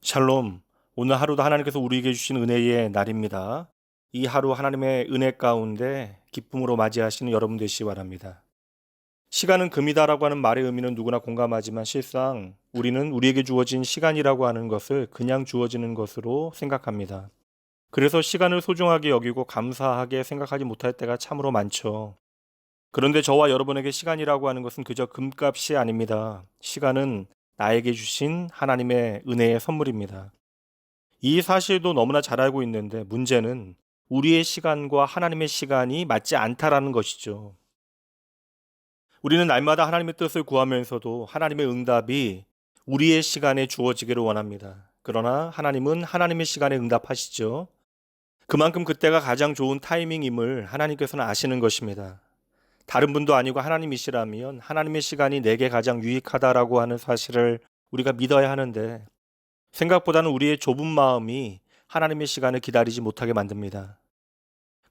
샬롬. 오늘 하루도 하나님께서 우리에게 주신 은혜의 날입니다. 이 하루 하나님의 은혜 가운데 기쁨으로 맞이하시는 여러분 되시기 바랍니다. 시간은 금이다라고 하는 말의 의미는 누구나 공감하지만 실상 우리는 우리에게 주어진 시간이라고 하는 것을 그냥 주어지는 것으로 생각합니다. 그래서 시간을 소중하게 여기고 감사하게 생각하지 못할 때가 참으로 많죠. 그런데 저와 여러분에게 시간이라고 하는 것은 그저 금값이 아닙니다. 시간은 나에게 주신 하나님의 은혜의 선물입니다. 이 사실도 너무나 잘 알고 있는데 문제는 우리의 시간과 하나님의 시간이 맞지 않다라는 것이죠. 우리는 날마다 하나님의 뜻을 구하면서도 하나님의 응답이 우리의 시간에 주어지기를 원합니다. 그러나 하나님은 하나님의 시간에 응답하시죠. 그만큼 그때가 가장 좋은 타이밍임을 하나님께서는 아시는 것입니다. 다른 분도 아니고 하나님이시라면 하나님의 시간이 내게 가장 유익하다라고 하는 사실을 우리가 믿어야 하는데 생각보다는 우리의 좁은 마음이 하나님의 시간을 기다리지 못하게 만듭니다.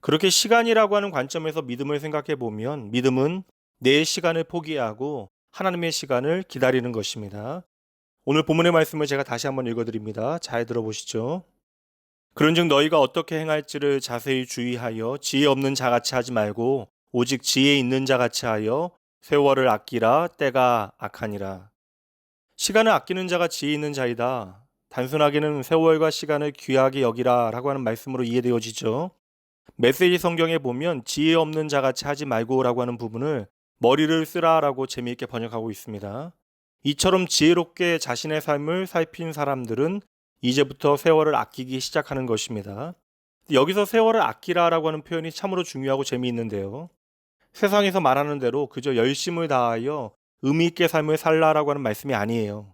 그렇게 시간이라고 하는 관점에서 믿음을 생각해 보면 믿음은 내 시간을 포기하고 하나님의 시간을 기다리는 것입니다. 오늘 본문의 말씀을 제가 다시 한번 읽어드립니다. 잘 들어보시죠. 그런즉 너희가 어떻게 행할지를 자세히 주의하여 지혜 없는 자같이 하지 말고 오직 지혜 있는 자같이 하여 세월을 아끼라. 때가 악하니라. 시간을 아끼는 자가 지혜 있는 자이다. 단순하게는 세월과 시간을 귀하게 여기라 라고 하는 말씀으로 이해되어지죠. 메시지 성경에 보면 지혜 없는 자같이 하지 말고 라고 하는 부분을 머리를 쓰라 라고 재미있게 번역하고 있습니다. 이처럼 지혜롭게 자신의 삶을 살핀 사람들은 이제부터 세월을 아끼기 시작하는 것입니다. 여기서 세월을 아끼라 라고 하는 표현이 참으로 중요하고 재미있는데요. 세상에서 말하는 대로 그저 열심을 다하여 의미 있게 삶을 살라라고 하는 말씀이 아니에요.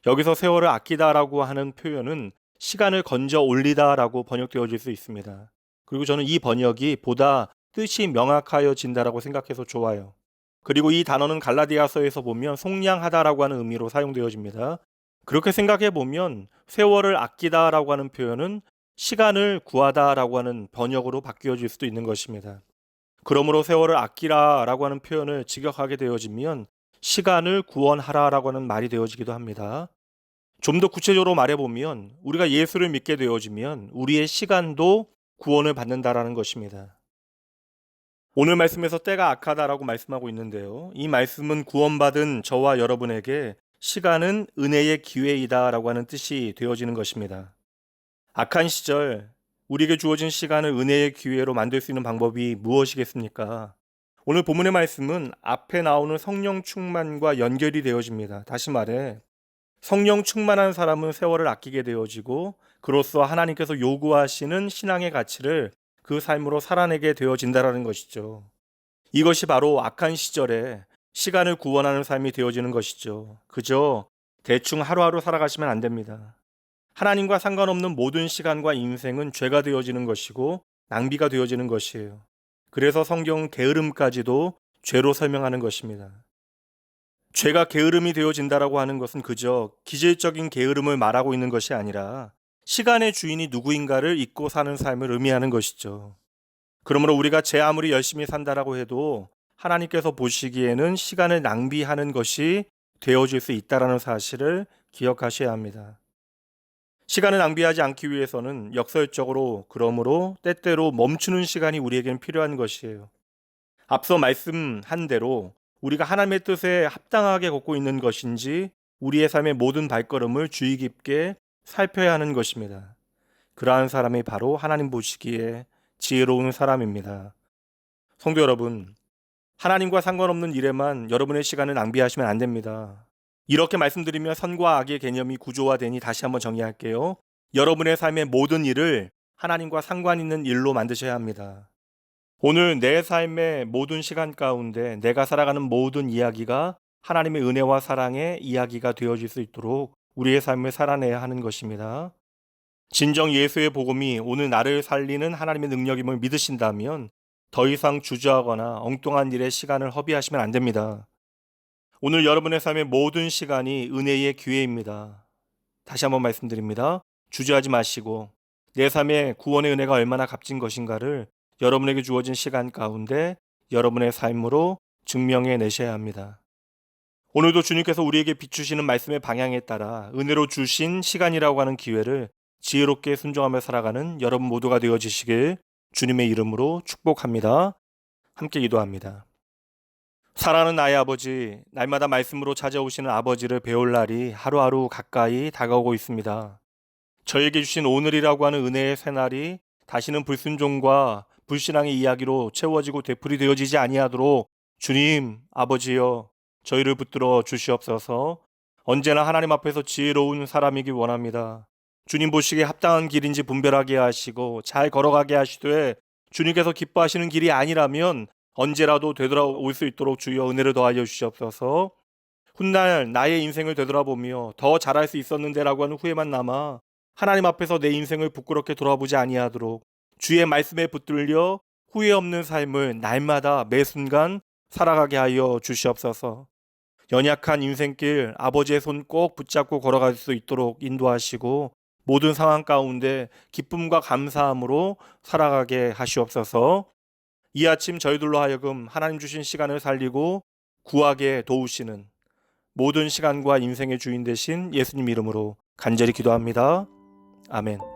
여기서 세월을 아끼다라고 하는 표현은 시간을 건져 올리다라고 번역되어질 수 있습니다. 그리고 저는 이 번역이 보다 뜻이 명확하여진다라고 생각해서 좋아요. 그리고 이 단어는 갈라디아서에서 보면 속량하다라고 하는 의미로 사용되어집니다. 그렇게 생각해 보면 세월을 아끼다라고 하는 표현은 시간을 구하다라고 하는 번역으로 바뀌어질 수도 있는 것입니다. 그러므로 세월을 아끼라라고 하는 표현을 직역하게 되어지면 시간을 구원하라라고 하는 말이 되어지기도 합니다. 좀 더 구체적으로 말해보면 우리가 예수를 믿게 되어지면 우리의 시간도 구원을 받는다라는 것입니다. 오늘 말씀에서 때가 악하다라고 말씀하고 있는데요. 이 말씀은 구원받은 저와 여러분에게 시간은 은혜의 기회이다라고 하는 뜻이 되어지는 것입니다. 악한 시절 우리에게 주어진 시간을 은혜의 기회로 만들 수 있는 방법이 무엇이겠습니까? 오늘 본문의 말씀은 앞에 나오는 성령 충만과 연결이 되어집니다. 다시 말해 성령 충만한 사람은 세월을 아끼게 되어지고 그로써 하나님께서 요구하시는 신앙의 가치를 그 삶으로 살아내게 되어진다는 것이죠. 이것이 바로 악한 시절에 시간을 구원하는 삶이 되어지는 것이죠. 그저 대충 하루하루 살아가시면 안 됩니다. 하나님과 상관없는 모든 시간과 인생은 죄가 되어지는 것이고 낭비가 되어지는 것이에요. 그래서 성경은 게으름까지도 죄로 설명하는 것입니다. 죄가 게으름이 되어진다라고 하는 것은 그저 기질적인 게으름을 말하고 있는 것이 아니라 시간의 주인이 누구인가를 잊고 사는 삶을 의미하는 것이죠. 그러므로 우리가 제 아무리 열심히 산다라고 해도 하나님께서 보시기에는 시간을 낭비하는 것이 되어질 수 있다는 사실을 기억하셔야 합니다. 시간을 낭비하지 않기 위해서는 역설적으로 그러므로 때때로 멈추는 시간이 우리에게는 필요한 것이에요. 앞서 말씀한 대로 우리가 하나님의 뜻에 합당하게 걷고 있는 것인지 우리의 삶의 모든 발걸음을 주의 깊게 살펴야 하는 것입니다. 그러한 사람이 바로 하나님 보시기에 지혜로운 사람입니다. 성도 여러분, 하나님과 상관없는 일에만 여러분의 시간을 낭비하시면 안 됩니다. 이렇게 말씀드리면 선과 악의 개념이 구조화되니 다시 한번 정리할게요. 여러분의 삶의 모든 일을 하나님과 상관 있는 일로 만드셔야 합니다. 오늘 내 삶의 모든 시간 가운데 내가 살아가는 모든 이야기가 하나님의 은혜와 사랑의 이야기가 되어질 수 있도록 우리의 삶을 살아내야 하는 것입니다. 진정 예수의 복음이 오늘 나를 살리는 하나님의 능력임을 믿으신다면 더 이상 주저하거나 엉뚱한 일에 시간을 허비하시면 안 됩니다. 오늘 여러분의 삶의 모든 시간이 은혜의 기회입니다. 다시 한번 말씀드립니다. 주저하지 마시고 내 삶의 구원의 은혜가 얼마나 값진 것인가를 여러분에게 주어진 시간 가운데 여러분의 삶으로 증명해 내셔야 합니다. 오늘도 주님께서 우리에게 비추시는 말씀의 방향에 따라 은혜로 주신 시간이라고 하는 기회를 지혜롭게 순종하며 살아가는 여러분 모두가 되어지시길 주님의 이름으로 축복합니다. 함께 기도합니다. 사랑하는 나의 아버지, 날마다 말씀으로 찾아오시는 아버지를 배울 날이 하루하루 가까이 다가오고 있습니다. 저에게 주신 오늘이라고 하는 은혜의 새날이 다시는 불순종과 불신앙의 이야기로 채워지고 되풀이되어지지 아니하도록 주님, 아버지여, 저희를 붙들어 주시옵소서. 언제나 하나님 앞에서 지혜로운 사람이기 원합니다. 주님 보시기에 합당한 길인지 분별하게 하시고 잘 걸어가게 하시되 주님께서 기뻐하시는 길이 아니라면 언제라도 되돌아올 수 있도록 주여 은혜를 더하여 주시옵소서. 훗날 나의 인생을 되돌아보며 더 잘할 수 있었는데라고 하는 후회만 남아 하나님 앞에서 내 인생을 부끄럽게 돌아보지 아니하도록 주의 말씀에 붙들려 후회 없는 삶을 날마다 매 순간 살아가게 하여 주시옵소서. 연약한 인생길 아버지의 손 꼭 붙잡고 걸어갈 수 있도록 인도하시고 모든 상황 가운데 기쁨과 감사함으로 살아가게 하시옵소서. 이 아침 저희들로 하여금 하나님 주신 시간을 살리고 구하게 도우시는 모든 시간과 인생의 주인 되신 예수님 이름으로 간절히 기도합니다. 아멘.